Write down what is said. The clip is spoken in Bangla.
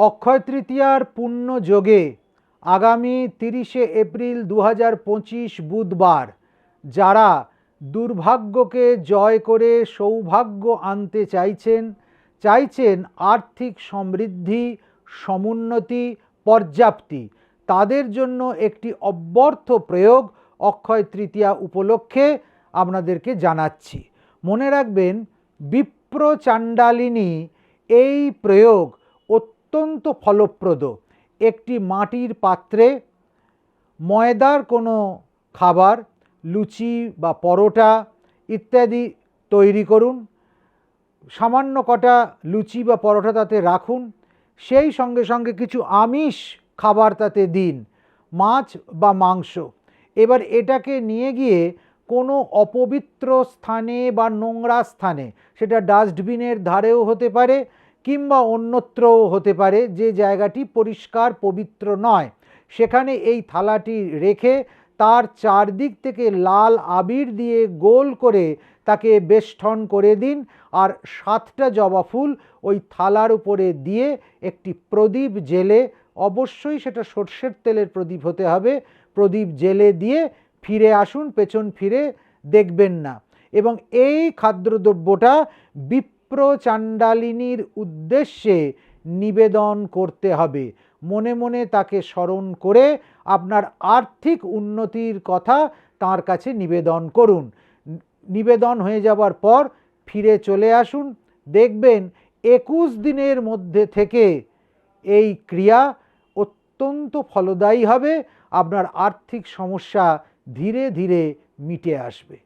অক্ষয় তৃতীয়ার পুণ্য যোগে আগামী 30শে এপ্রিল 2025 বুধবার যারা দুর্ভাগ্যকে জয় করে সৌভাগ্য আনতে চাইছেন আর্থিক সমৃদ্ধি, সমুন্নতি, পর্যাপ্তি, তাদের জন্য একটি অব্যর্থ প্রয়োগ অক্ষয় তৃতীয়া উপলক্ষে আপনাদেরকে জানাচ্ছি। মনে রাখবেন, বিপ্র চাণ্ডালিনী এই প্রয়োগ অত্যন্ত ফলপ্রদ। একটি মাটির পাত্রে ময়দার কোনো খাবার, লুচি বা পরোটা ইত্যাদি তৈরি করুন। সামান্য কটা লুচি বা পরোটা তাতে রাখুন। সেই সঙ্গে সঙ্গে কিছু আমিষ খাবার তাতে দিন, মাছ বা মাংস। এবার এটাকে নিয়ে গিয়ে কোনো অপবিত্র স্থানে বা নোংরা স্থানে, সেটা ডাস্টবিনের ধারেও হতে পারে কিংবা অন্যত্রও হতে পারে, যে জায়গাটি পরিষ্কার পবিত্র নয়, সেখানে এই থালাটি রেখে তার চারদিক থেকে লাল আবির দিয়ে গোল করে তাকে বেষ্টন করে দিন। আর 7টা জবা ফুল ওই থালার উপরে দিয়ে একটি প্রদীপ জেলে, অবশ্যই সেটা সর্ষের তেলের প্রদীপ হতে হবে, প্রদীপ জেলে দিয়ে ফিরে আসুন, পেছন ফিরে দেখবেন না। এবং এই খাদ্যদ্রব্যটা বিপ্র চাণ্ডালিনীর উদ্দেশ্যে নিবেদন করতে হবে। মনে মনে তাকে স্মরণ করে আপনার আর্থিক উন্নতির কথা তার কাছে নিবেদন করুন। নিবেদন হয়ে যাবার পর ফিরে চলে আসুন, দেখবেন 21 দিনের মধ্যে থেকে এই ক্রিয়া অত্যন্ত ফলদায়ী হবে। আপনার আর্থিক সমস্যা ধীরে ধীরে মিটে আসবে।